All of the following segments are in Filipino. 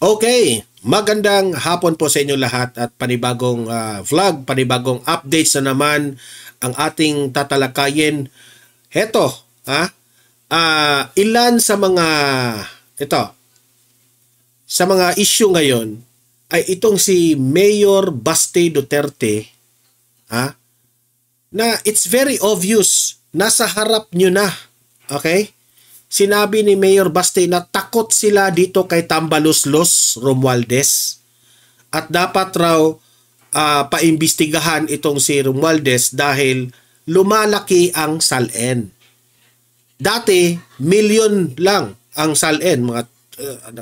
Okay, magandang hapon po sa inyo lahat at panibagong vlog, panibagong updates na naman ang ating tatalakayin. Heto, ilan sa mga sa mga issue ngayon ay itong si Mayor Baste Duterte, na it's very obvious, nasa harap nyo na, okay? Sinabi ni Mayor Baste na takot sila dito kay Tambaloslos Romualdez at dapat raw paimbestigahan itong si Romualdez dahil lumalaki ang SALN. Dati, milyon lang ang SALN.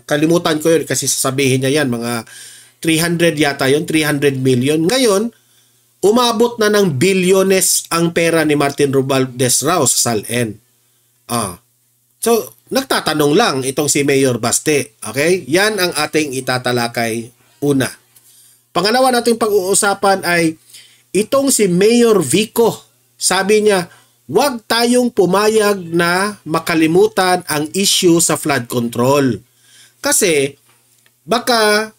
Kalimutan ko yun kasi sasabihin niya yan, mga 300 yata yun, 300 million. Ngayon, umabot na ng bilyones ang pera ni Martin Romualdez raw sa SALN. So, nagtatanong lang itong si Mayor Baste. Okay? Yan ang ating itatalakay una. Pangalawa nating pag-uusapan ay itong si Mayor Vico. Sabi niya, huwag tayong pumayag na makalimutan ang issue sa flood control. Kasi, baka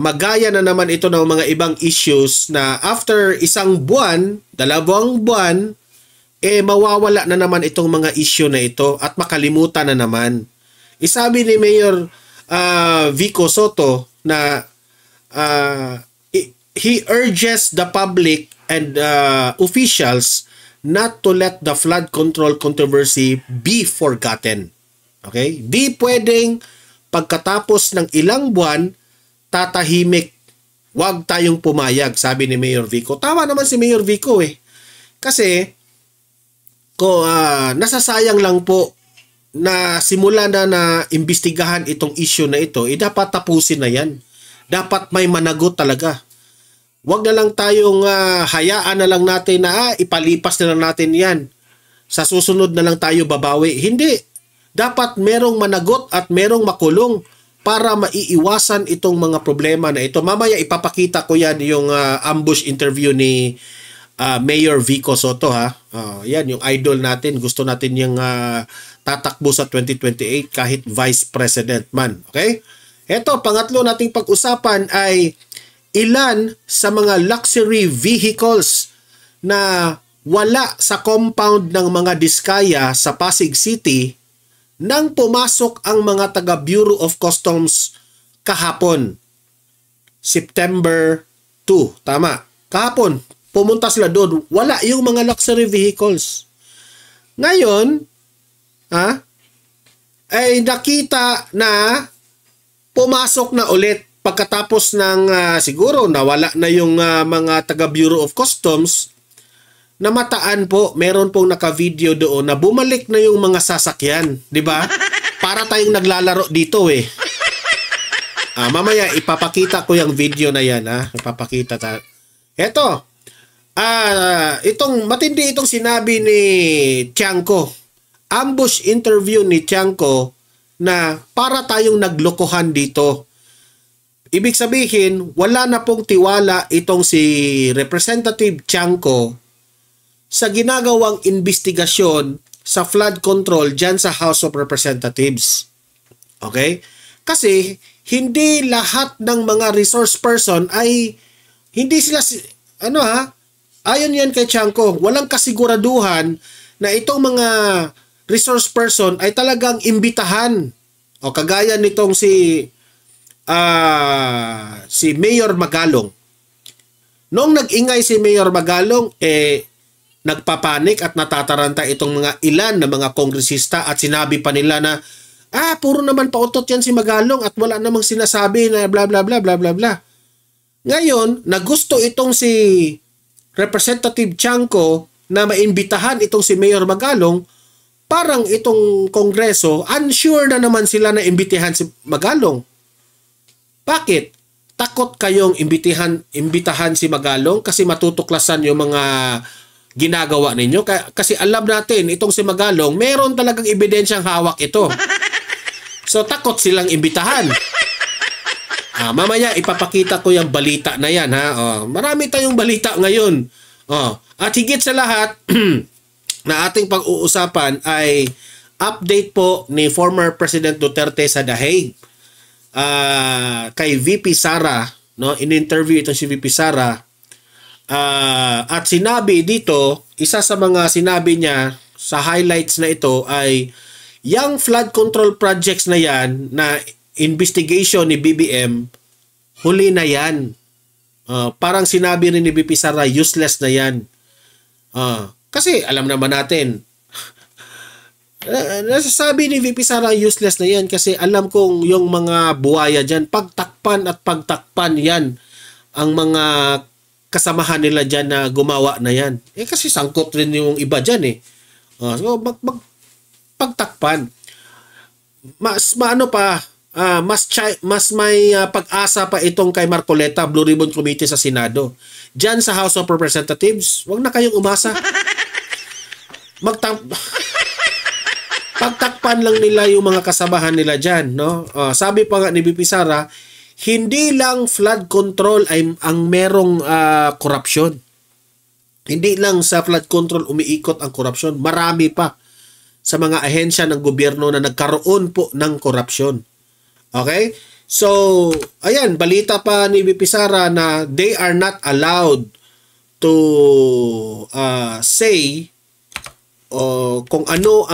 magaya na naman ito ng mga ibang issues na after isang buwan, 2 buwan, mawawala na naman itong mga issue na ito at makalimutan na naman. Isabi ni Mayor Vico Soto na he urges the public and officials not to let the flood control controversy be forgotten. Okay? Di pwedeng pagkatapos ng ilang buwan tatahimik. Huwag tayong pumayag, sabi ni Mayor Vico. Tama naman si Mayor Vico Kasi nasasayang lang po na simula na imbestigahan itong issue na ito, dapat tapusin na yan. Dapat may managot talaga. Huwag na lang tayong hayaan na lang natin na ipalipas na lang natin yan. Sa susunod na lang tayo babawi. Hindi. Dapat merong managot at merong makulong para maiiwasan itong mga problema na ito. Mamaya ipapakita ko yan yung ambush interview ni Mayor Vico Soto yan yung idol natin, gusto natin yung tatakbo sa 2028 kahit Vice President man. Okay? Ito, pangatlo nating pag-usapan ay ilan sa mga luxury vehicles na wala sa compound ng mga Diskaya sa Pasig City nang pumasok ang mga taga Bureau of Customs kahapon. September 2, tama. Kahapon pumunta sila doon, wala yung mga luxury vehicles. Ngayon, ay nakita na pumasok na ulit pagkatapos ng siguro nawala na yung mga taga Bureau of Customs. Namataan po, meron pong naka-video doon na bumalik na yung mga sasakyan, di ba? Para tayong naglalaro dito mamaya ipapakita ko yung video na yan ipapakita ta. Eto. Matindi itong sinabi ni Tiangco. Ambush interview ni Tiangco na para tayong naglokohan dito. Ibig sabihin, wala na pong tiwala itong si Representative Tiangco sa ginagawang investigasyon sa flood control dyan sa House of Representatives. Okay? Kasi hindi lahat ng mga resource person ay hindi sila ayon yan kay Tiangco, walang kasiguraduhan na itong mga resource person ay talagang imbitahan. O kagaya nitong si Mayor Magalong. Noong nag-ingay si Mayor Magalong, nagpapanik at natataranta itong mga ilan na mga kongresista at sinabi pa nila na puro naman pautot yan si Magalong at wala namang sinasabi na bla bla bla bla bla bla. Ngayon, nagusto itong si Representative Tiangco na maimbitahan itong si Mayor Magalong, parang itong Kongreso, unsure na naman sila na imbitahan si Magalong. Bakit? Takot kayong imbitahan si Magalong kasi matutuklasan yung mga ginagawa ninyo? Kasi alam natin, itong si Magalong, meron talagang ebidensyang hawak ito. So, takot silang imbitahan. Mamaya ipapakita ko yung balita na yan marami tayong balita ngayon. At higit sa lahat na ating pag-uusapan ay update po ni former President Duterte sa The Hague. kay VP Sara, no? In-interview itong si VP Sara, at sinabi dito, isa sa mga sinabi niya sa highlights na ito ay yung flood control projects na yan na investigation ni BBM, huli na yan. Parang sinabi rin ni VP Sara, useless na yan. Kasi alam naman natin, nasasabi ni VP Sara useless na yan kasi alam kong yung mga buhaya dyan, pagtakpan at pagtakpan yan ang mga kasamahan nila dyan na gumawa na yan. Kasi sangkot rin yung iba dyan so pagtakpan. Mas may pag-asa pa itong kay Marcoleta, Blue Ribbon Committee sa Senado. Dyan sa House of Representatives, wag na kayong umasa. Pagtakpan lang nila yung mga kasamahan nila dyan, no? Sabi pa nga ni VP Sara, hindi lang flood control ay ang merong korupsyon. Hindi lang sa flood control umiikot ang korupsyon. Marami pa sa mga ahensya ng gobyerno na nagkaroon po ng korupsyon. Okay? So, ayan, balita pa ni VP Sara na they are not allowed to say kung ano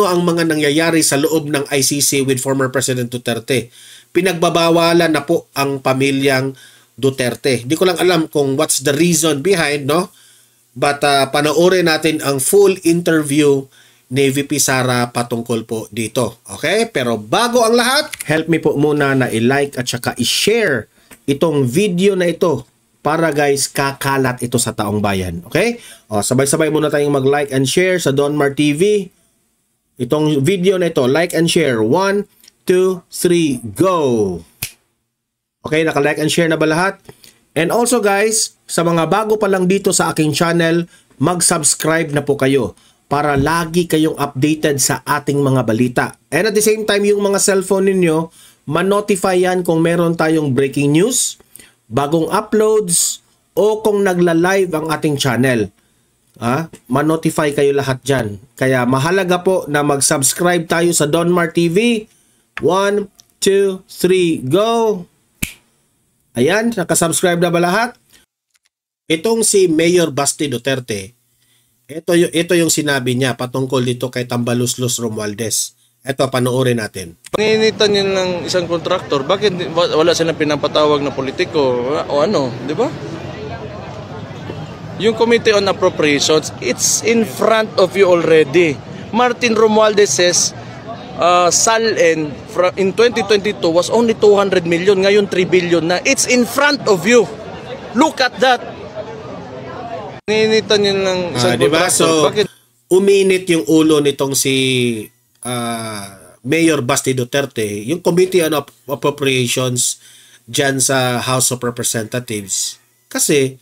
ang mga nangyayari sa loob ng ICC with former President Duterte. Pinagbabawalan na po ang pamilyang Duterte. Hindi ko lang alam kung what's the reason behind, no? But panoorin natin ang full interview ni VP Sara patungkol po dito. Okay? Pero bago ang lahat, help me po muna na i-like at saka i-share itong video na ito para guys, kakalat ito sa taong bayan. Okay? Sabay-sabay muna tayong mag-like and share sa Donmar TV. Itong video na ito, like and share. 1, 2, 3, go! Okay, naka-like and share na ba lahat? And also guys, sa mga bago pa lang dito sa aking channel, mag-subscribe na po kayo para lagi kayong updated sa ating mga balita. And at the same time, yung mga cellphone ninyo, ma-notify yan kung meron tayong breaking news, bagong uploads, o kung nagla-live ang ating channel. Ma-notify kayo lahat dyan. Kaya mahalaga po na mag-subscribe tayo sa Donmar TV. 1, 2, 3, go! Ayan, nakasubscribe na ba lahat? Itong si Mayor Basti Duterte, ito yung sinabi niya patungkol dito kay Tambaluslos Romualdez. Ito, panoorin natin. Panginitan yun ng isang kontraktor, bakit wala silang pinapatawag na politiko o ano, di ba? Yung Committee on Appropriations, it's in front of you already. Martin Romualdez says, SALN in 2022 was only 200 million, ngayon 3 billion na. It's in front of you. Look at that. Panginitan yun ng isang diba? So, bakit? Uminit yung ulo nitong si Mayor Basti Duterte, yung Committee on Appropriations dyan sa House of Representatives. Kasi,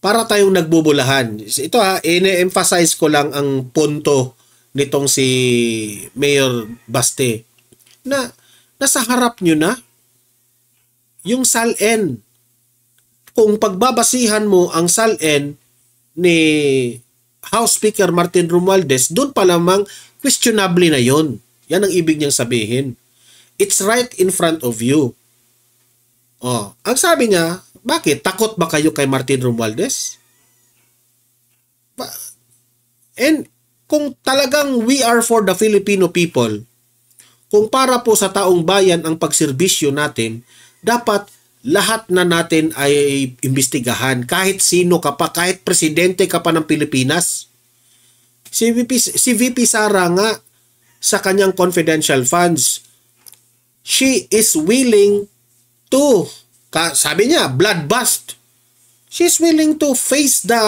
para tayong nagbubulahan. Ito ine-emphasize ko lang ang punto nitong si Mayor Basti na nasa harap nyo na yung SALN. Kung pagbabasihan mo ang SALN ni House Speaker Martin Romualdez, doon pa lamang questionable na yon. Yan ang ibig niyang sabihin. It's right in front of you. Ang sabi niya, bakit? Takot ba kayo kay Martin Romualdez? And kung talagang we are for the Filipino people, kung para po sa taong bayan ang pagserbisyo natin, dapat lahat na natin ay imbestigahan. Kahit sino ka pa, kahit presidente ka pa ng Pilipinas. Si VP Sara nga, sa kanyang confidential funds, she is willing to, sabi niya, bloodbath. She's willing to face the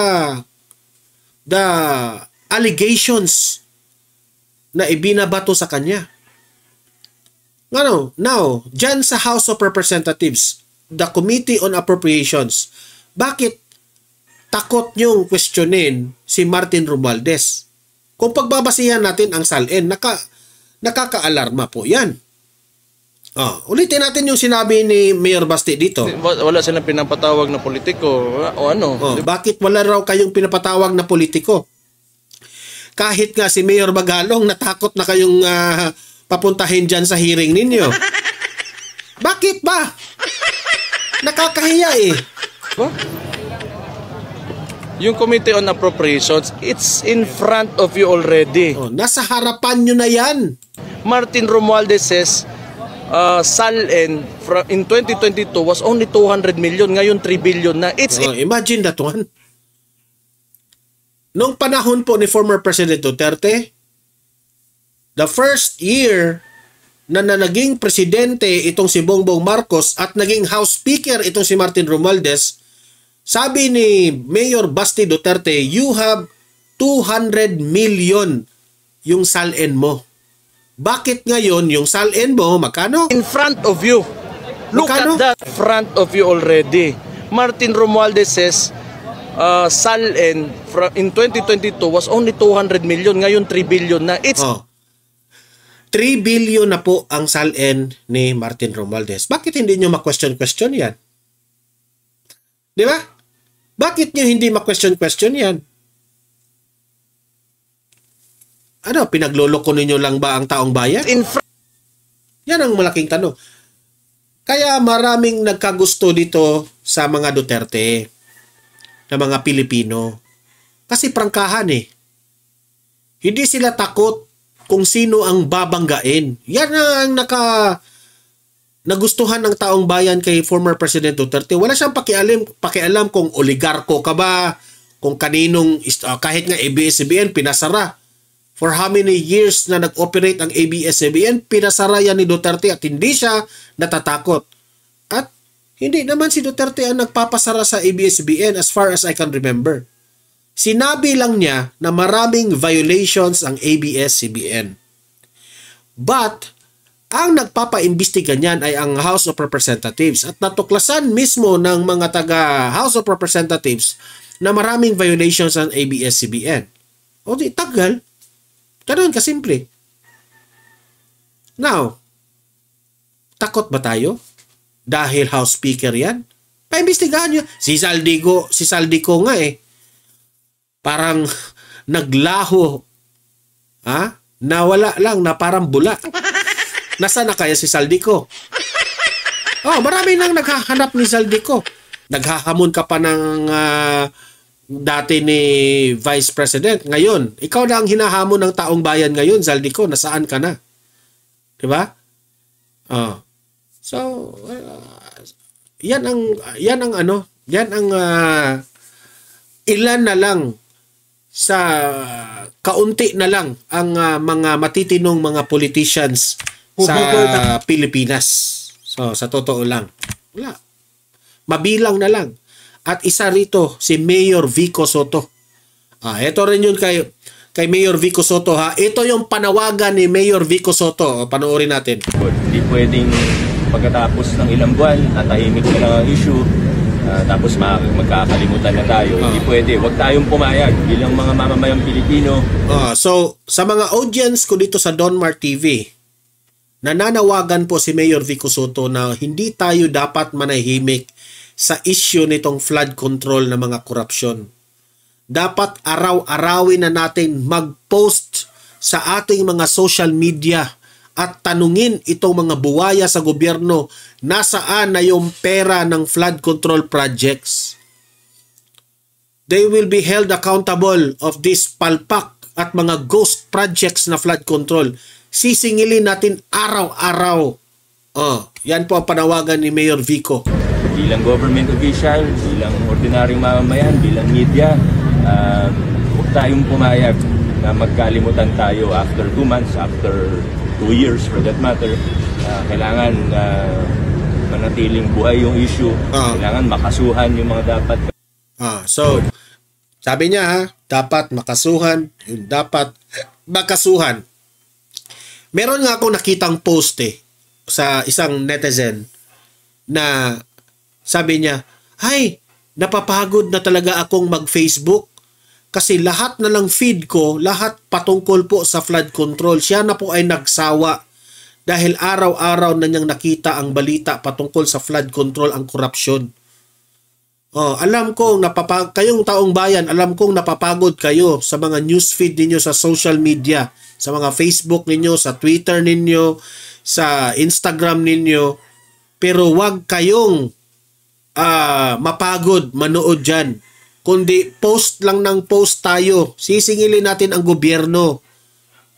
allegations na ibinabato sa kanya. Now, dyan sa House of Representatives, the Committee on Appropriations, bakit takot niyong questionin si Martin Romualdez? Kung pagbabasihan natin ang SALN, nakaka-alarma po yan. Ulitin natin yung sinabi ni Mayor Basti dito. Wala silang pinapatawag na politiko o ano. Bakit wala raw kayong pinapatawag na politiko? Kahit nga si Mayor Magalong natakot na kayong papuntahin dyan sa hearing ninyo. Bakit ba? Nakakahiya eh. Ba? Yung Committee on Appropriations, it's in front of you already. Oh, nasa harapan nyo na yan. Martin Romualdez says, SALN in 2022 was only 200 million, ngayon 3 billion na. It's Imagine that one. Noong panahon po ni former President Duterte, the first year na naging presidente itong si Bongbong Marcos at naging House Speaker itong si Martin Romualdez, sabi ni Mayor Basti Duterte, you have 200 million yung SALN mo. Bakit ngayon yung SALN mo, magkano? in front of you. Look Magkano? at that, in front of you already. Martin Romualdez says, SALN in 2022 was only 200 million, ngayon 3 billion na. It's 3 billion na po ang SALN ni Martin Romualdez. Bakit hindi nyo ma-question yan? Di ba? Bakit nyo hindi ma-question yan? Ano, pinagloloko ninyo lang ba ang taong bayan? Yan ang malaking tanong. Kaya maraming nagkagusto dito sa mga Duterte na mga Pilipino. Kasi prangkahan eh. Hindi sila takot kung sino ang babanggain. Yan ang nagustuhan ng taong bayan kay former President Duterte. Wala siyang pakialam kung oligarko ka ba, kung kaninong, kahit nga ABS-CBN, pinasara. For how many years na nag-operate ang ABS-CBN, pinasara yan ni Duterte at hindi siya natatakot. At hindi naman si Duterte ang nagpapasara sa ABS-CBN as far as I can remember. Sinabi lang niya na maraming violations ang ABS-CBN. But, ang nagpapaimbestiga niyan ay ang House of Representatives at natuklasan mismo ng mga taga House of Representatives na maraming violations ang ABS-CBN. O di, tagal. Ganoon kasimple. Now, takot ba tayo? Dahil House Speaker yan? Paimbestigahan niyo. Si Saldico nga eh. Parang naglaho. Nawala lang na parang bula. Nasaan na kaya si Saldico? Marami nang naghahanap ni Saldico. Naghahamon ka pa ng dati ni Vice President. Ngayon, ikaw na ang hinahamon ng taong bayan ngayon, Saldico. Nasaan ka na? Diba? So, yan ang ilan na lang sa kaunti na lang ang mga matitinong mga politicians sa Pilipinas. So, sa totoo lang. Wala. Mabilang na lang. At isa rito, si Mayor Vico Soto. Ito rin yun kay Mayor Vico Soto ha. Ito yung panawagan ni Mayor Vico Soto. Panoorin natin. Hindi pwedeng pagkatapos ng ilang buwan, natahimik na lang ang issue, tapos magkakalimutan na tayo. Hindi pwede. Huwag tayong pumayag bilang mga mamamayang Pilipino. So, sa mga audience ko dito sa Donmar TV, nananawagan po si Mayor Vico Soto na hindi tayo dapat manahimik sa issue nitong flood control na mga korupsyon. Dapat araw-arawin na natin mag-post sa ating mga social media at tanungin itong mga buwaya sa gobyerno nasaan na yung pera ng flood control projects. They will be held accountable of this palpak at mga ghost projects na flood control. Sisingilin natin araw-araw. Yan po ang panawagan ni Mayor Vico. Bilang government official, bilang ordinaryong mamamayan, bilang media, huwag tayong pumayag na magkalimutan tayo after 2 months, after 2 years for that matter. Kailangan manatiling buhay yung issue. Kailangan makasuhan yung mga dapat. So, sabi niya dapat makasuhan, yung dapat makasuhan. Meron nga akong nakitang post sa isang netizen na sabi niya, "Hay, napapagod na talaga akong mag-Facebook kasi lahat na lang feed ko, lahat patungkol po sa flood control. Siya na po ay nagsawa dahil araw-araw na niyang nakita ang balita patungkol sa flood control, ang korupsyon." Alam kong kayong taong bayan, alam kong napapagod kayo sa mga newsfeed ninyo sa social media, sa mga Facebook ninyo, sa Twitter ninyo, sa Instagram ninyo. Pero wag kayong mapagod manood dyan. Kundi post lang ng post tayo. Sisingilin natin ang gobyerno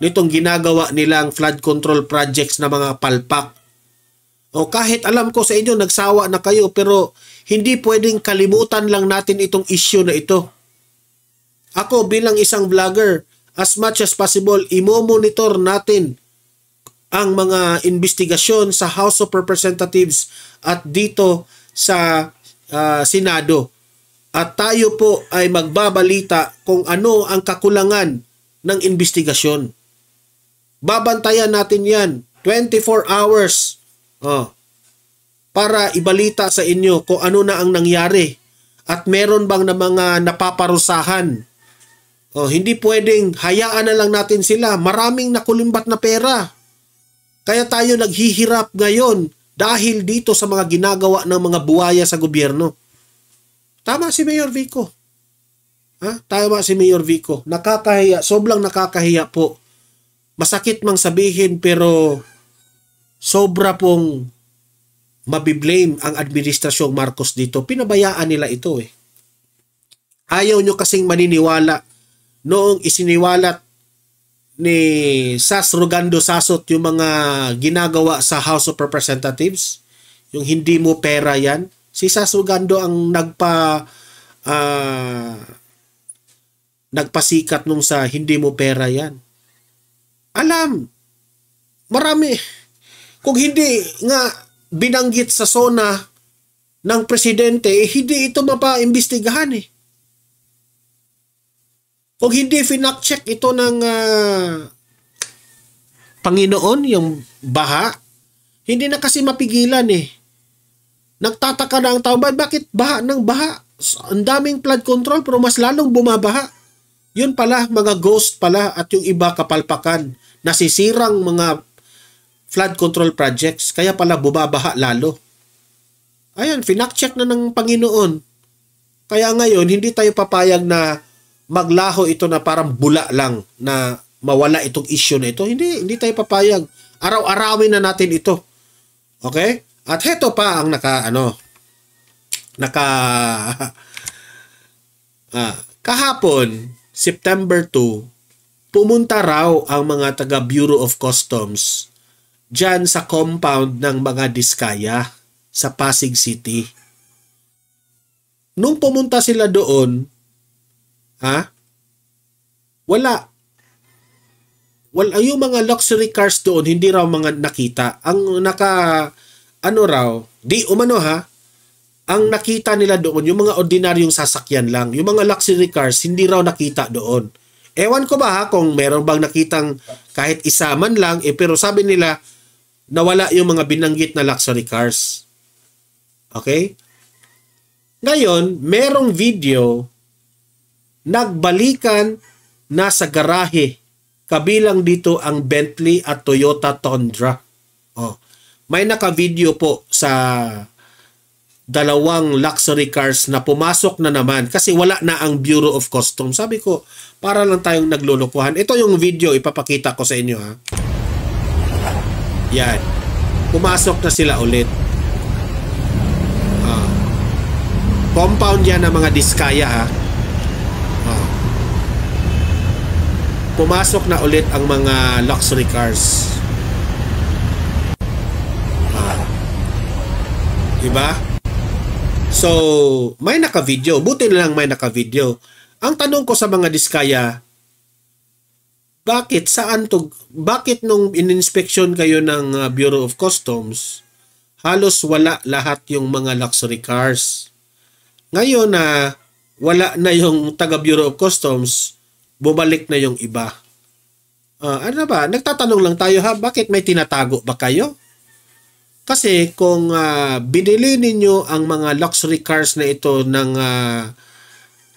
nitong ginagawa nilang flood control projects na mga palpak. O kahit alam ko sa inyo nagsawa na kayo, pero hindi pwedeng kalimutan lang natin itong issue na ito. Ako bilang isang vlogger, as much as possible, imo-monitor natin ang mga investigasyon sa House of Representatives at dito sa Senado. At tayo po ay magbabalita kung ano ang kakulangan ng investigasyon. Babantayan natin yan 24 hours para ibalita sa inyo kung ano na ang nangyari at meron bang na mga napaparusahan. Hindi pwedeng hayaan na lang natin sila. Maraming nakulimbat na pera. Kaya tayo naghihirap ngayon dahil dito sa mga ginagawa ng mga buwaya sa gobyerno. Tama si Mayor Vico. Tama si Mayor Vico. Nakakahiya, sobrang nakakahiya po. Masakit mang sabihin pero sobra pong mabiblame ang administrasyong Marcos dito. Pinabayaan nila ito eh. Ayaw nyo kasing maniniwala noong isiniwalat ni Sas Rogando Sasot yung mga ginagawa sa House of Representatives. Yung hindi mo pera yan. Si Sas Rogando ang nagpasikat nung sa hindi mo pera yan. Alam, marami. Kung hindi nga binanggit sa SONA ng presidente, hindi ito mapaimbestigahan eh. Kung hindi finact-check ito ng Panginoon, yung baha, hindi na kasi mapigilan eh. Nagtataka na ang tao, bakit baha ng baha? Ang daming flood control pero mas lalong bumabaha. Yun pala, mga ghost pala at yung iba kapalpakan. Nasisirang mga flood control projects, kaya pala bumabaha lalo. Ayan, finact-check na ng Panginoon. Kaya ngayon, hindi tayo papayag na maglaho ito na parang bula lang na mawala itong issue na ito. Hindi tayo papayag. Araw-arawin na natin ito. Okay? At heto pa ang kahapon, September 2, pumunta raw ang mga taga Bureau of Customs dyan sa compound ng mga Diskaya sa Pasig City. Nung pumunta sila doon, wala yung mga luxury cars doon, hindi raw mga nakita. Ang ang nakita nila doon, yung mga ordinaryong sasakyan lang. Yung mga luxury cars, hindi raw nakita doon. Ewan ko ba kung meron bang nakitang kahit isa man lang, pero sabi nila, nawala yung mga binanggit na luxury cars. Okay? Ngayon, merong video, nagbalikan na sa garahe. Kabilang dito ang Bentley at Toyota Tundra. May naka-video po sa dalawang luxury cars na pumasok na naman kasi wala na ang Bureau of Customs. Sabi ko, para lang tayong naglulukuhan. Ito yung video, ipapakita ko sa inyo ha. Yan. Pumasok na sila ulit. Compound yan ng mga Diskaya ha. Pumasok na ulit ang mga luxury cars. Diba? So, may naka-video. Buti na lang may naka-video. Ang tanong ko sa mga Diskaya, bakit nung in-inspection kayo ng Bureau of Customs, halos wala lahat yung mga luxury cars. Ngayon na wala na yung taga Bureau of Customs, bumalik na yung iba. Ano ba? Nagtatanong lang tayo ha, bakit may tinatago ba kayo? Kasi kung binili ninyo ang mga luxury cars na ito ng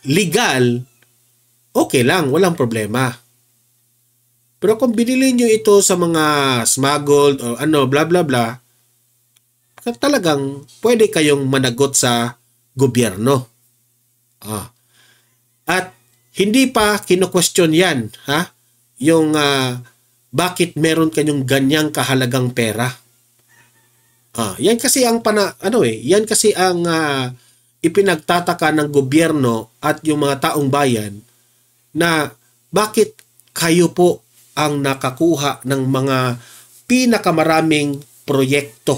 legal, okay lang, walang problema. Pero kung binili nyo ito sa mga smuggled o bla bla bla, talagang pwede kayong managot sa gobyerno. At hindi pa kino-question yan, ha? Yung bakit meron kanyong ganyang kahalagang pera. Yan kasi ang yan kasi ang ipinagtataka ng gobyerno at yung mga taong bayan na bakit kayo po ang nakakuha ng mga pinakamaraming proyekto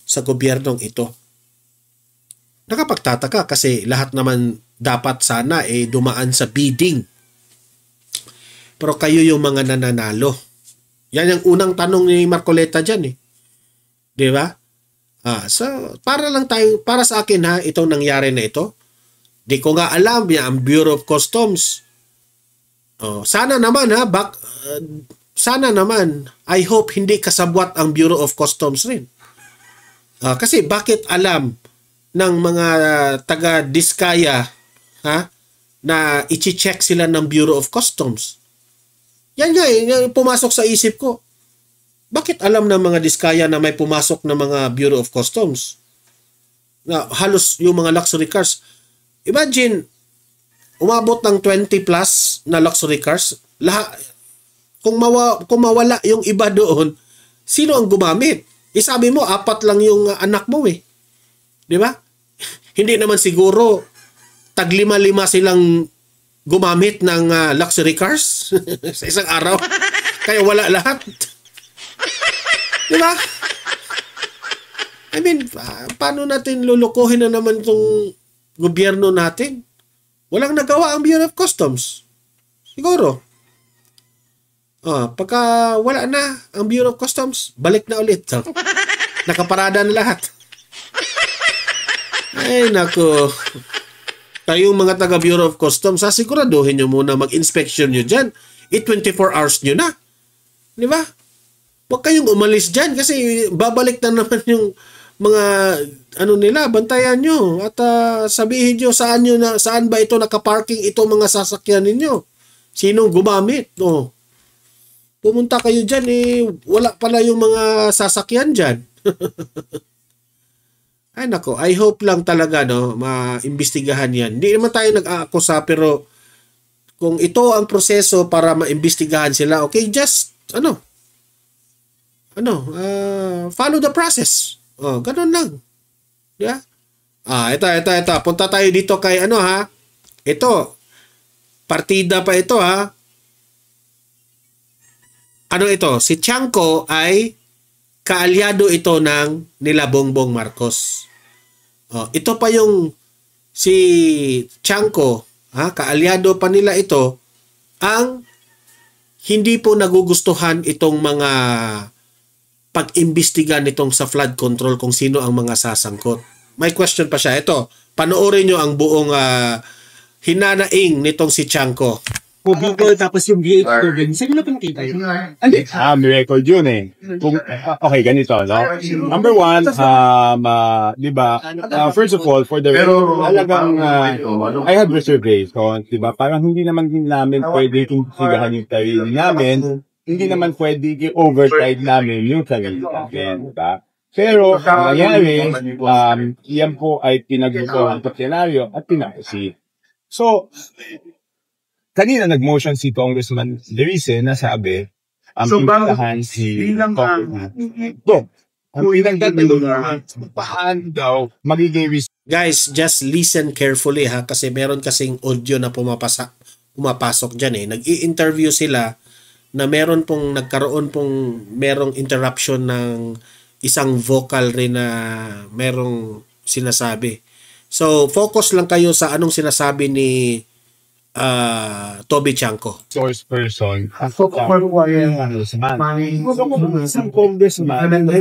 sa gobyernong ito. Nakapagtataka kasi lahat naman dapat sana dumaan sa bidding. Pero kayo yung mga nananalo. Yan ang unang tanong ni Marcoleta dyan Di ba? So para sa akin itong nangyari na ito. Di ko nga alam ang Bureau of Customs. Sana naman sana naman I hope hindi kasabwat ang Bureau of Customs rin. Kasi bakit alam ng mga taga Diskaya na i-check sila ng Bureau of Customs? Yan nga pumasok sa isip ko. Bakit alam ng mga Diskaya na may pumasok na mga Bureau of Customs? Na halos yung mga luxury cars. Imagine, umabot ng 20 plus na luxury cars. Kung mawala yung iba doon, sino ang gumamit? Sabi mo, 4 lang yung anak mo Di ba? Hindi naman siguro tag 5 silang gumamit ng luxury cars sa isang araw. Kaya wala lahat. Di ba? I mean, paano natin lulukuhin na naman itong gobyerno natin? Walang nagawa ang Bureau of Customs. Siguro. Pagka wala na ang Bureau of Customs, balik na ulit. Nakaparada na lahat. Ay, nako. Kayong mga taga Bureau of Customs, siguraduhin nyo muna mag-inspection nyo dyan. 24 hours nyo na. Di ba? Huwag kayong umalis dyan kasi babalik na naman yung mga nila, bantayan nyo at sabihin nyo saan ba ito nakaparking ito mga sasakyan ninyo. Sinong gumamit? Pumunta kayo dyan wala pala yung mga sasakyan dyan. Ay nako, I hope lang talaga maimbestigahan yan. Hindi naman tayo nag-aakusa pero kung ito ang proseso para maimbestigahan sila, okay, just follow the process. Ganun lang. Yeah? Ito. Punta tayo dito kay Ito. Partida pa ito Ano ito? Si Tiangco ay kaalyado ito ng nila Bongbong Marcos. Ito pa yung si Tiangco, kaalyado pa nila ito ang hindi po nagugustuhan itong mga pag-imbestiga nitong sa flood control kung sino ang mga sasangkot. May question pa siya. Ito, panoorin nyo ang buong hinanaing nitong si Tiangco. Google tapos yung VH2 saan mo pinakita yun? Hindi. May record yun okay, ganito, no? Number one, di ba, first of all, for the talagang, I have reservations, di ba? Parang hindi naman din namin pwede sigahan yung sarili namin, hindi naman pwede i-override namin yung sarili namin, di ba? Pero, ang nangyari, yan po ay pinag-ito ang senaryo at pinakusi. So, kanina nag-motion si Congressman Derice na sabi, imbitahan si Congressman. Ang pinagtatanong paano daw magiging Guys, just listen carefully kasi meron kasing audio na pumapasok dyan Nag-i-interview sila na merong interruption ng isang vocal rin na merong sinasabi. So, focus lang kayo sa anong sinasabi ni Toby Tiangco. Source person. Isang congressman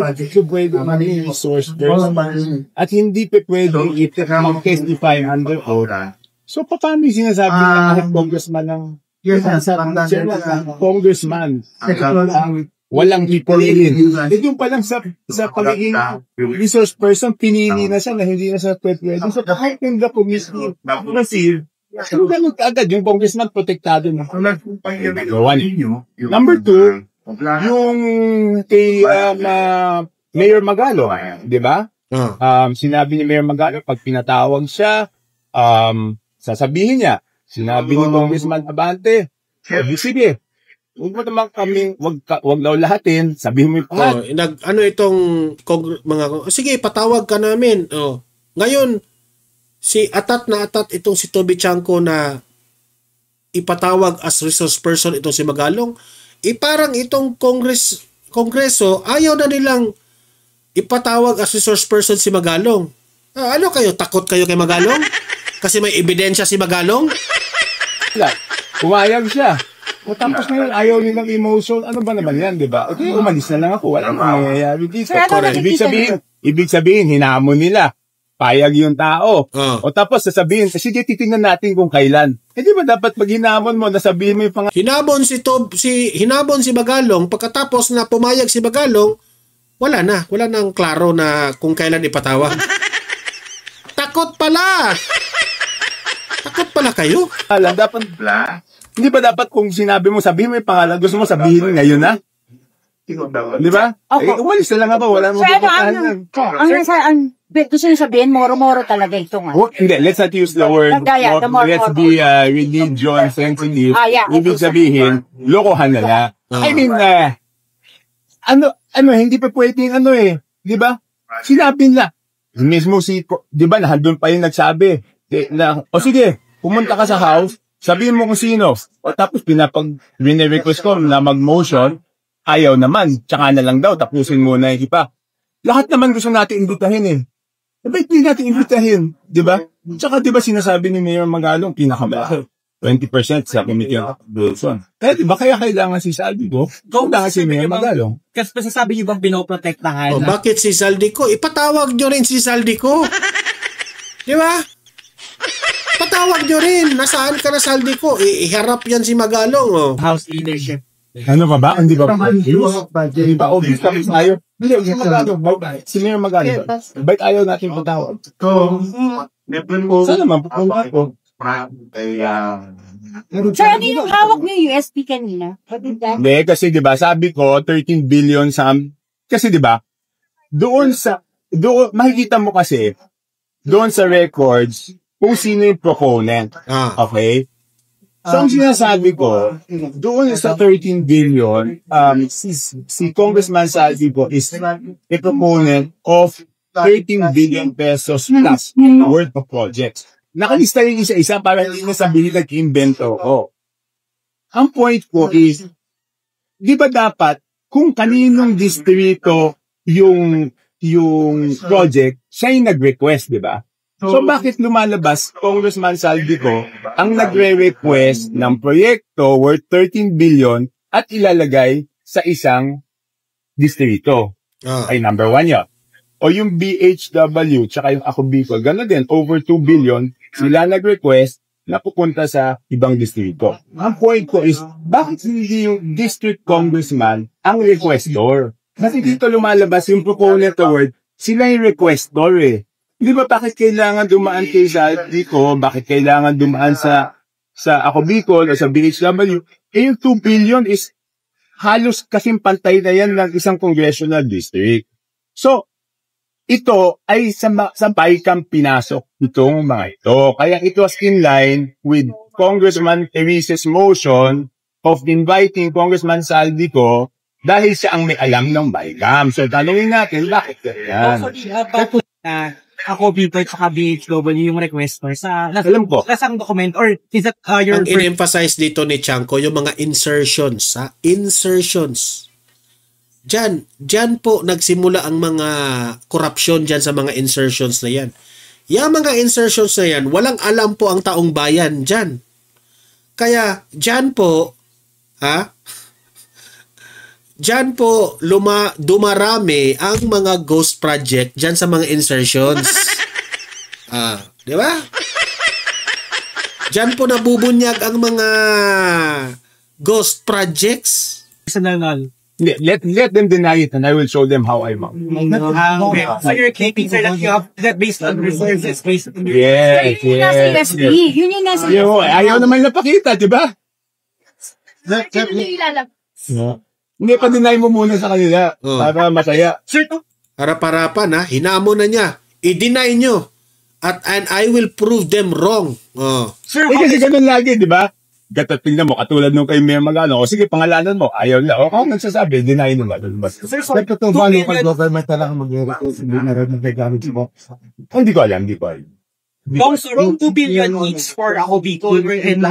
pwede maging source person at hindi pwede mag-testify under oath. So, paano yung sinasabi ng congressman ng congressman walang pipiliin. Yung palang sa pagiging resource person, pinili na siya na hindi na siya pwede. So, kahit yung the commission ganun agad yung congressman protektado na. Number two, yung kay Mayor Magalo, di ba? Sinabi ni Mayor Magalo, pag pinatawag siya, sasabihin niya, sinabi ni Congressman Abante, sige, Huwag mo naman kaming, wag daw lahatin, sabihin mo yung pangalan. Ano itong sige, patawag ka namin. Ngayon, si atat itong si Toby Chanco na ipatawag as resource person itong si Magalong, parang itong kongreso, ayaw na nilang ipatawag as resource person si Magalong. Ano kayo? Takot kayo kay Magalong? Kasi may ebidensya si Magalong? Pumayag siya. O tapos ngayon, ayaw nilang emotion. Ano ba naman yan, di ba? Okay, umalis na lang ako. Wala nang mangyayari dito. Ibig sabihin, hinamon nila. Payag yung tao. O tapos sasabihin, sige, titingnan natin kung kailan. Di ba dapat pag hinamon mo, nasabihin mo yung pangalan? Hinamon si Magalong, pagkatapos na pumayag si Magalong, wala nang klaro na kung kailan ipatawag. Takot pala kayo. Dapat hindi ba dapat kung sinabi mo, sabihin mo yung pangalan, gusto mo sabihin ngayon na? Di ba? Umalis na lang ako, wala mo pupuntahan. Gusto nyo sabihin, moro-moro talaga ito nga. Hindi, let's not use the word, let's be religion sensitive. Ibig sabihin, lokohan na lang. I mean, hindi pa pwedeng di ba? Sinabi na, mismo di ba, nandun pa yung nagsabi, sige, pumunta ka sa house, sabihin mo kung sino. O tapos request ko na mag-motion, ayaw naman, tsaka na lang daw, tapusin muna yung iba. Lahat naman gusto natin imbitahin Ba't hindi natin imbitahin? Di ba? Tsaka di ba sinasabi ni Mayor Magalong, pinakamalaki, 20% sa Committee on Wilson. Kaya kailangan si Saldico, kailangan si Mayor Magalong. Kasi sasabi niyo bang pinoprotektahan? Bakit si Saldico? Ipatawag nyo rin si Saldico. Di ba? Patawag nyo rin. Nasaan ka na, Saldico? Iharap yan si Magalong. House leadership. Ano pa ba? Hindi ba? Hindi ba? Obvious kami tayo. Hindi, si Magalong. Si Mayor Magalong. Ba't ayaw natin patawag? Saan naman? Pupunta ko. So, ano yung hawak niyo USP kanina? Hindi, kasi diba, sabi ko, 13 billion kasi diba, makikita mo kasi, doon sa records, kung sino yung proponent. Okay? So, ang sinasabi ko, doon sa 13 billion, si Congressman Saldico is a proponent of 13 billion pesos plus worth of projects. Nakalista yung isa-isa para hindi na sabihin nag-invento ko. Ang point ko is, di ba dapat, kung kaninong distrito yung project, siya yung nag-request, di ba? So, bakit lumalabas, Congressman Saldico, ang nagre-request ng proyekto worth 13 billion at ilalagay sa isang distrito? Ay, number 1 yun. O yung BHW, tsaka yung Ako Bicol, gano'n din, over 2 billion, sila nag-request na pupunta sa ibang distrito. Ang point ko is, bakit hindi yung district congressman ang requestor? Kasi dito lumalabas yung proponent award, sila yung requestor Di ba bakit kailangan dumaan kay Saldico? Bakit kailangan dumaan sa Ako Bicol o sa BHW? Yung 2 billion is halos kasing pantay na yan ng isang congressional district. So, ito ay sa BICAM pinasok itong mga ito. Kaya it was in line with Congressman Teresa's motion of inviting Congressman Saldico dahil siya ang may alam ng BICAM. So, tanungin natin, bakit yan? Ako Bicol at BHW yung requester alam ko. Lasang document or is that your... Ang in-emphasize dito ni Chanco, yung mga insertions. Insertions. Diyan po nagsimula ang mga korupsyon diyan sa mga insertions na yan. Yung mga insertions na yan, walang alam po ang taong bayan diyan. Kaya diyan po, diyan po dumarami ang mga ghost project diyan sa mga insertions. Di ba? Diyan po nabubunyag ang mga ghost projects. Personal. Let them deny it and I will show them how I mount. Okay. So you're claiming, sir, that you have that based on resources, based on Yes. Yun yung nasa USP. Ayaw naman napakita, di ba? Hindi, pa-deny mo muna sa kanila para masaya. Sir, Harap-harapan hinamo na niya. I-deny nyo. And I will prove them wrong. Sir, kasi ganun lagi, di ba? Tingnan mo, katulad nung kay Mayor Magano, o sige, pangalanan mo, ayaw nila. O ako nagsasabi, deny nila. Sir, so, Ito itong 2 ba, billion, local government na lang mag-request, hindi na rin nag-gamit mo. Hindi ko alam. Kung so, 2 billion each for ako Bicol and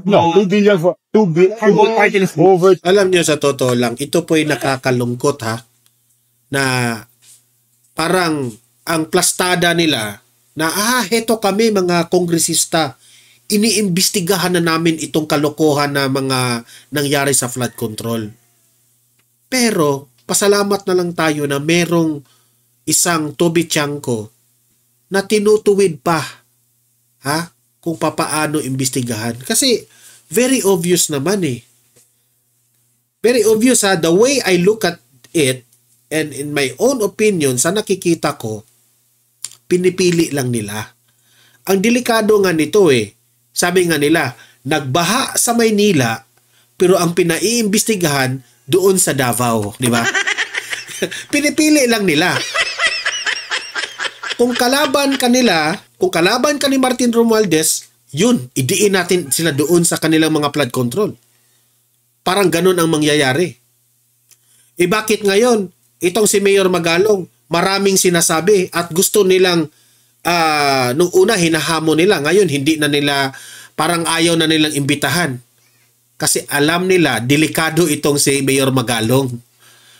No, 2 billion for for both parties. over. Alam niyo sa totoo lang, ito po'y nakakalungkot ha, na parang ang plastada nila na heto kami mga kongresista, iniimbestigahan na namin itong kalokohan na mga nangyari sa flood control. Pero pasalamat na lang tayo na merong isang Toby Chanko na tinutuwid pa kung papaano imbestigahan. Kasi very obvious naman eh. Very obvious the way I look at it, and in my own opinion, sa nakikita ko, pinipili lang nila. Ang delikado nga nito sabi nga nila, nagbaha sa Maynila, pero ang pinaiimbestigahan doon sa Davao, di ba? Pinipili lang nila. Kung kalaban ka ni Martin Romualdez, yun, idiin natin sila doon sa kanilang mga flood control. Parang ganun ang mangyayari. Bakit ngayon, itong si Mayor Magalong, maraming sinasabi at gusto nilang, nung una hinahamon nila, ngayon hindi na nila, parang ayaw na nilang imbitahan. Kasi alam nila, delikado itong si Mayor Magalong.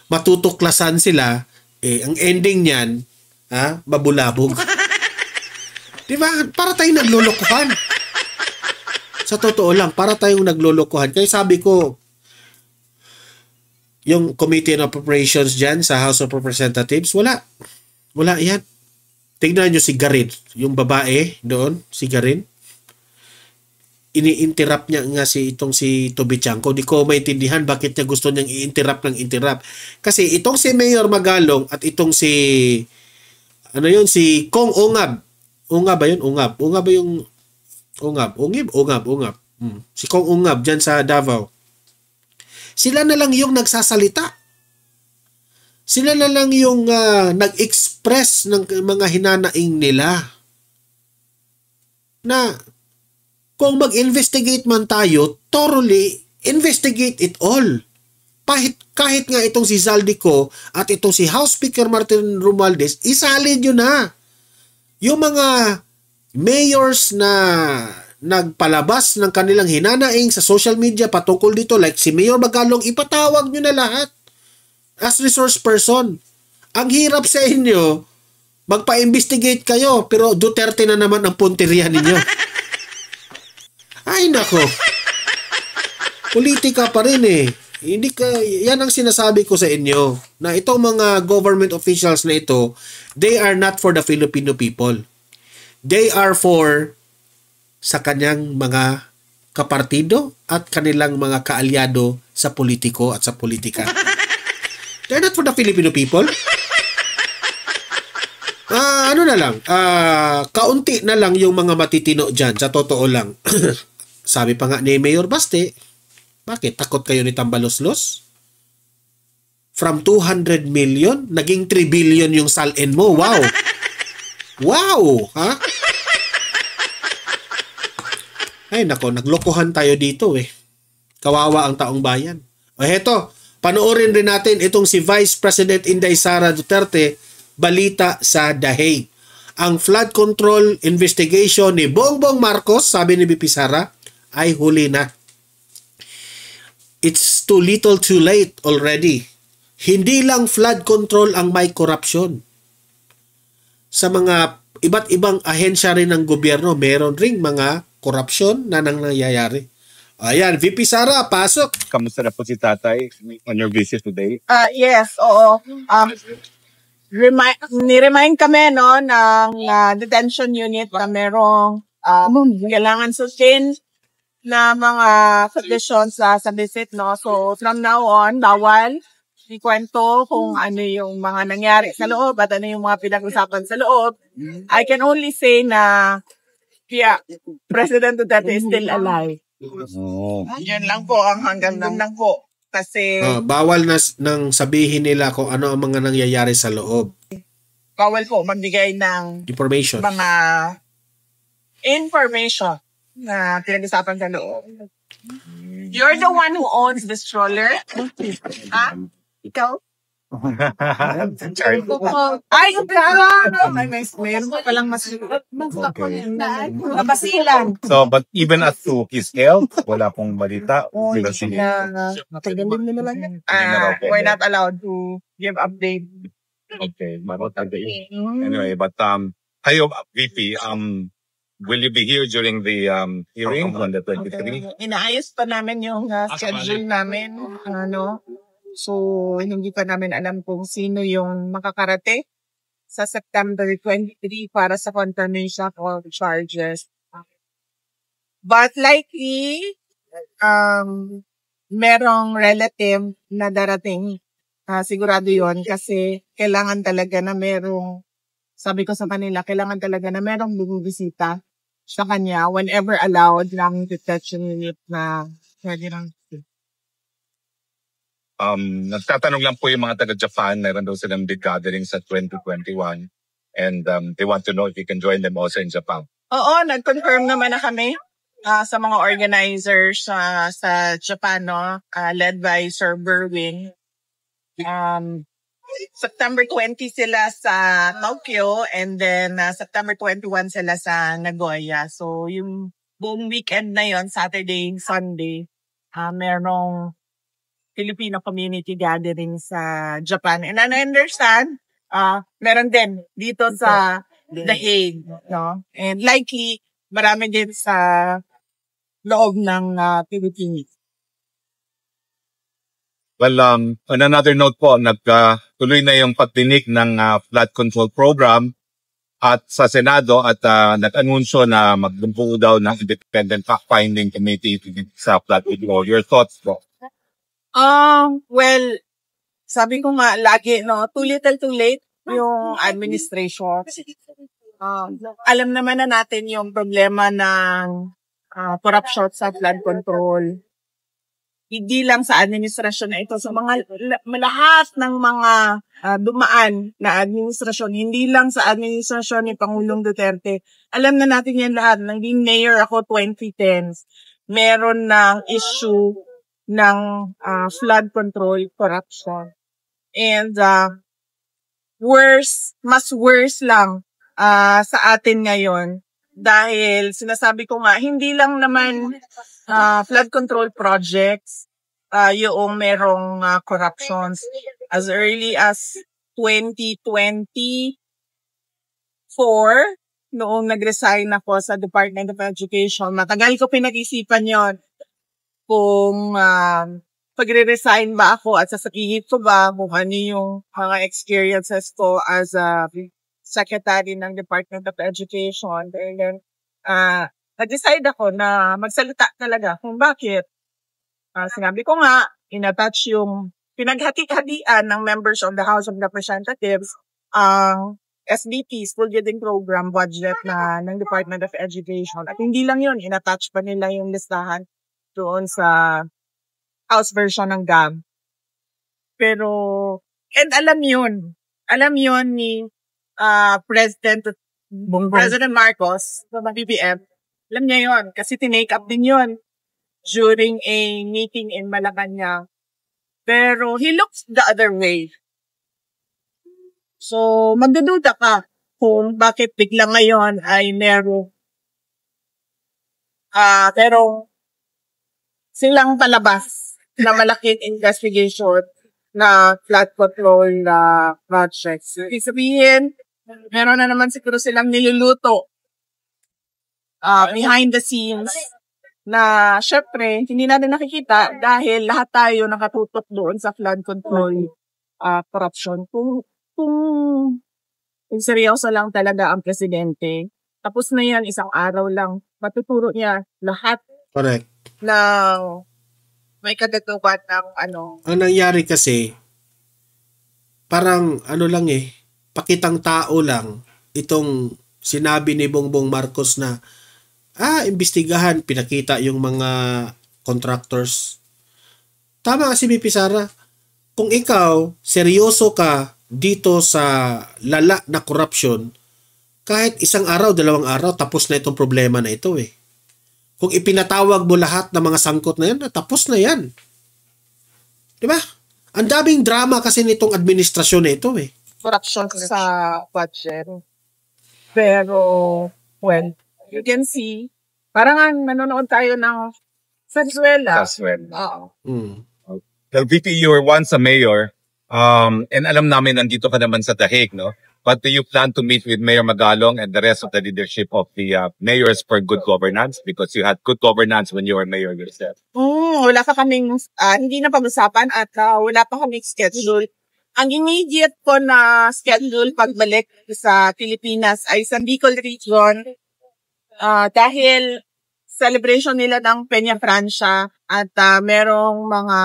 Matutuklasan sila, ang ending niyan, mabulabog. Diba? Para tayong naglolokohan. Sa totoo lang, para tayong naglolokohan. Kaya sabi ko, yung Committee on Appropriations dyan sa House of Representatives, wala. Wala yan. Tignan nyo si Garin, yung babae doon, si Garin. Ini-interrupt niya nga si Toby Chanko. Di ko maintindihan bakit niya gusto niyang i-interrupt ng interrupt. Kasi itong si Mayor Magalong at itong si si Kong Ungab. Ungab ba yun? Ungab. Ungab ba yung Ungab? Ungab. Si Kong Ungab dyan sa Davao. Sila na lang yung nagsasalita. Sila na lang yung nag-express ng mga hinanaing nila. Na kung mag-investigate man tayo, thoroughly investigate it all. Kahit nga itong si Zaldico at itong si House Speaker Martin Romualdez, isalin nyo na. Yung mga mayors na nagpalabas ng kanilang hinanaing sa social media patungkol dito, like si Mayor Magalong, ipatawag nyo na lahat as resource person. Ang hirap sa inyo, magpa-investigate kayo, pero Duterte na naman ang punteriya ninyo. Ay nako, politika pa rin yan ang sinasabi ko sa inyo, na itong mga government officials na ito, they are not for the Filipino people. They are for sa kanyang mga kapartido at kanilang mga kaalyado sa politiko at sa politika. They're not for the Filipino people. Kaunti na lang yung mga matitino dyan, sa totoo lang. Sabi pa nga ni Mayor Baste, bakit? Takot kayo ni Tambaloslos? From 200 million, naging 3 billion yung salin mo. Wow! Wow! Ha? Ay nako, naglokohan tayo dito Kawawa ang taong bayan. O heto, panoorin rin natin itong si Vice President Inday Sara Duterte, balita sa The Hague. Ang flood control investigation ni Bongbong Marcos, sabi ni BP Sara, ay huli na. It's too little too late already. Hindi lang flood control ang may corruption. Sa mga iba't ibang ahensya rin ng gobyerno, meron ring mga corruption na nangyayari. Ayan, VP Sara, pasok. Kamusta na po si Tatay on your visit today? Yes, oo. Ni-remind kami ng detention unit na merong kailangan sustain na mga conditions sa visit, no? So, from now on, bawal ikwento kung ano yung mga nangyari sa loob at ano yung mga pinag-usapan sa loob. I can only say na President Duterte is still alive. Yun lang po, ang hanggang doon lang po. Kasi bawal na nang sabihin nila kung ano ang mga nangyayari sa loob. Bawal po magbigay ng information. Mga information na pinag-usapan sa loob. You're the one who owns the stroller? Ha? Ikaw? Ay, meron pa palang mas mabasilan. So, but even as to his health, wala pong balita. Kasi, We're not allowed to give update. okay, anyway, but kayo, VP, will you be here during the hearing on the 23? Inaayos pa namin yung schedule namin. So, hindi pa namin alam kung sino yung makakarating sa September 23 para sa confirmation of charges. But likely, merong relative na darating. Sigurado yon kasi kailangan talaga na merong, sabi ko sa kanila, kailangan talaga na merong bumibisita sa kanya whenever allowed ng detention unit na pwede lang. Nagtatanong lang po yung mga taga-Japan, meron daw silang big gathering sa 2021 and they want to know if you can join them also in Japan. Oo, nag-confirm naman na kami sa mga organizers sa Japan, led by Sir Berwin. September 20 sila sa Tokyo and then September 21 sila sa Nagoya. So yung buong weekend na yon, Saturday, Sunday, merong Filipino community gathering sa Japan. And I understand, meron din dito sa The Hague, no? And likely, marami din sa loob ng Philippines. Well, on another note po, nagtuloy na yung pagdinig ng flood control program at sa Senado at nag-anunsyo na magbubuo daw ng independent fact-finding committee sa flood control. Your thoughts po? Well, sabi ko nga lagi, too little too late yung administration. Alam naman na natin yung problema ng corruption sa flood control. Hindi lang sa administrasyon na ito, sa mga lahat ng mga dumaan na administrasyon, hindi lang sa administrasyon ni Pangulong Duterte. Alam na natin yan lahat. Naging mayor ako 2010s. Meron ng issue ng flood control corruption. And mas worse lang sa atin ngayon dahil sinasabi ko nga, hindi lang naman flood control projects yung merong corruptions. As early as 2024, noong nag-resign ako sa Department of Education, matagal ko pinag-isipan yon kung pagre-resign ba ako at sasabihin ko ba kung ano yung mga experiences ko as a secretary ng Department of Education. And then, nag-decide ako na magsalita talaga kung bakit. Sinabi ko nga, in-attach yung pinaghati-hatian ng members of the House of Representatives ang SBP, School Building Program budget ng Department of Education. At hindi lang yun, in-attach pa nila yung listahan doon sa House version ng GAM. Pero, and alam yun ni President Marcos, ng BBM, alam niya yun, kasi tinake up din yun during a meeting in Malacanang. Pero he looks the other way. So, magdududa ka kung bakit bigla ngayon ay meron silang palabas na malaking investigation na flood control projects. Ibig sabihin, meron na naman siguro silang niluluto behind the scenes na syempre hindi natin nakikita dahil lahat tayo nakatutok doon sa flood control corruption. Kung seryoso lang talaga ang presidente, tapos na yan, isang araw lang, matuturo niya lahat. Correct. Na may kadatukan ng Ang nangyari kasi, parang pakitang tao lang itong sinabi ni Bongbong Marcos na imbestigahan, pinakita yung mga contractors. Tama si BP Sara. Kung ikaw, seryoso ka dito sa lala na corruption, kahit isang araw, 2 araw, tapos na itong problema na ito . Kung ipinatawag mo lahat ng mga sangkot na yan, tapos na yan. Di ba? Ang daming drama kasi nitong administrasyon na ito eh. Corruption sa budget. Pero, well, you can see, parang nanonood tayo ng Venezuela. Oo. Well, VP, you were once a mayor, and alam namin nandito ka naman sa Dahig, no? But do you plan to meet with Mayor Magalong and the rest of the leadership of the mayors for good governance? Because you had good governance when you were mayor yourself. Wala pa kaming, hindi na pag-usapan at wala pa kaming schedule. Ang immediate ko na schedule pagbalik sa Pilipinas ay sa Bicol region dahil celebration nila ng Peña Francia at merong mga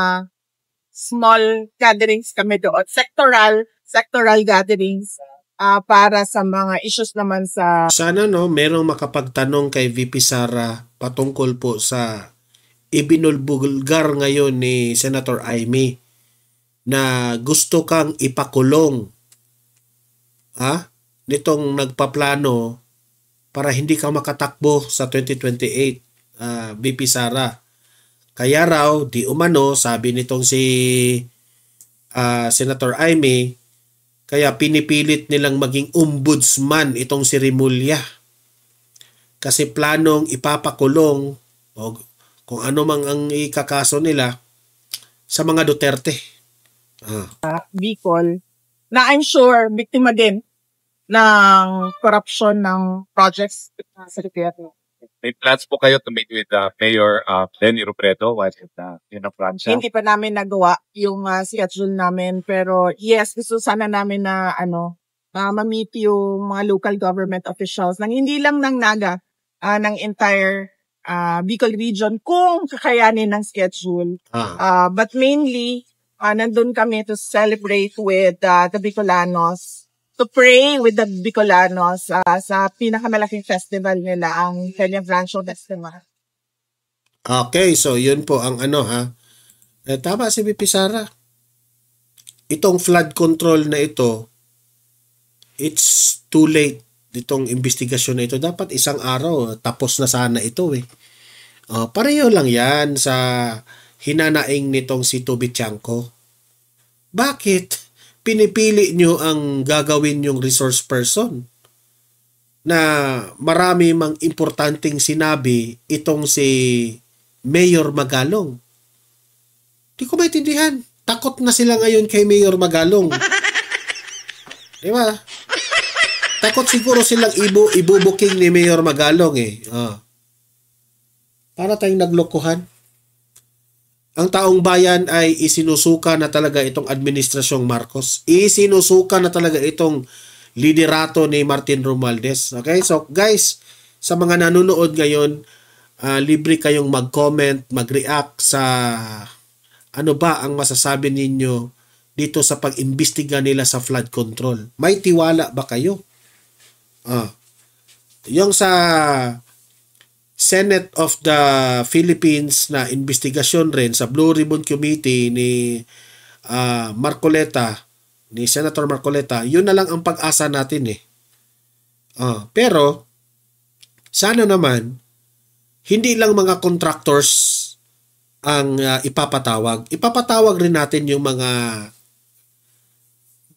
small gatherings kami doon. Sectoral gatherings para sa mga issues naman sa... Sana no, merong makapagtanong kay VP Sara patungkol po sa ibinulbulgar ngayon ni Senator Amy na gusto kang ipakulong nitong nagpaplano para hindi ka makatakbo sa 2028 VP Sara. Kaya raw, di umano, sabi nitong si Senator Amy, kaya pinipilit nilang maging ombudsman itong si Remulla. Kasi planong ipapakulong o kung ano mang ang ikakaso nila sa mga Duterte. Bicol, na I'm sure biktima din ng corruption ng projects sa Duterte. May plans po kayo to meet with Mayor Lenny Robredo while in Francia? Hindi pa namin nagawa yung schedule namin, pero yes, gusto sana namin na ma-meet yung mga local government officials nang hindi lang ng Naga, ng entire Bicol region kung kakayanin ng schedule. But mainly, nandun kami to celebrate with the Bicolanos, to pray with the Bicolanos sa pinakamalaking festival nila, ang Peña Francia Festival. Okay, so yun po ang tama si VP Sara. Itong flood control na ito, it's too late. Itong investigasyon na ito, dapat isang araw, tapos na sana ito eh. Pareho lang yan sa hinanaing nitong si Toby Tiangco. Bakit pinipili nyo ang gagawin yung resource person na marami mang importanteng sinabi itong si Mayor Magalong? Di ko maintindihan. Takot na sila ngayon kay Mayor Magalong. Di ba? Takot siguro silang ibubuking ni Mayor Magalong eh. Para tayong naglokohan. Ang taong bayan ay isinusuka na talaga itong administrasyong Marcos. Isinusuka na talaga itong liderato ni Martin Romualdez. Okay? So guys, sa mga nanonood ngayon, libre kayong mag-comment, mag-react sa ano ba ang masasabi ninyo dito sa pag-imbestiga nila sa flood control. May tiwala ba kayo? Yung sa Senate of the Philippines na investigasyon rin sa Blue Ribbon Committee ni Marcoleta, ni Senator Marcoleta, yun na lang ang pag-asa natin eh. Pero sana naman hindi lang mga contractors ang ipapatawag. Ipapatawag rin natin yung mga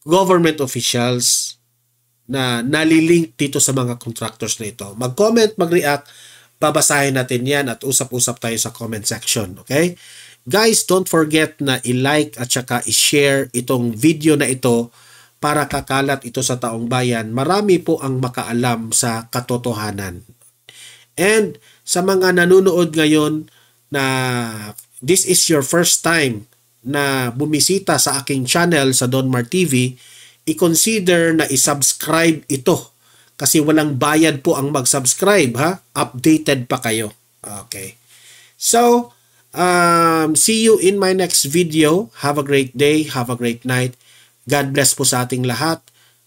government officials na nalilink dito sa mga contractors na ito. Mag-comment, mag-react, babasahin natin yan at usap-usap tayo sa comment section. Okay? Guys, don't forget na i-like at saka i-share itong video na ito para kakalat ito sa taong bayan. Marami po ang makaalam sa katotohanan. And sa mga nanonood ngayon na this is your first time na bumisita sa aking channel sa Donmar TV, i-consider na i-subscribe ito. Kasi walang bayad po ang mag-subscribe, ha? Updated pa kayo. Okay. So, see you in my next video. Have a great day. Have a great night. God bless po sa ating lahat.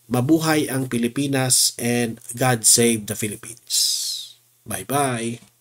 Mabuhay ang Pilipinas and God save the Philippines. Bye-bye.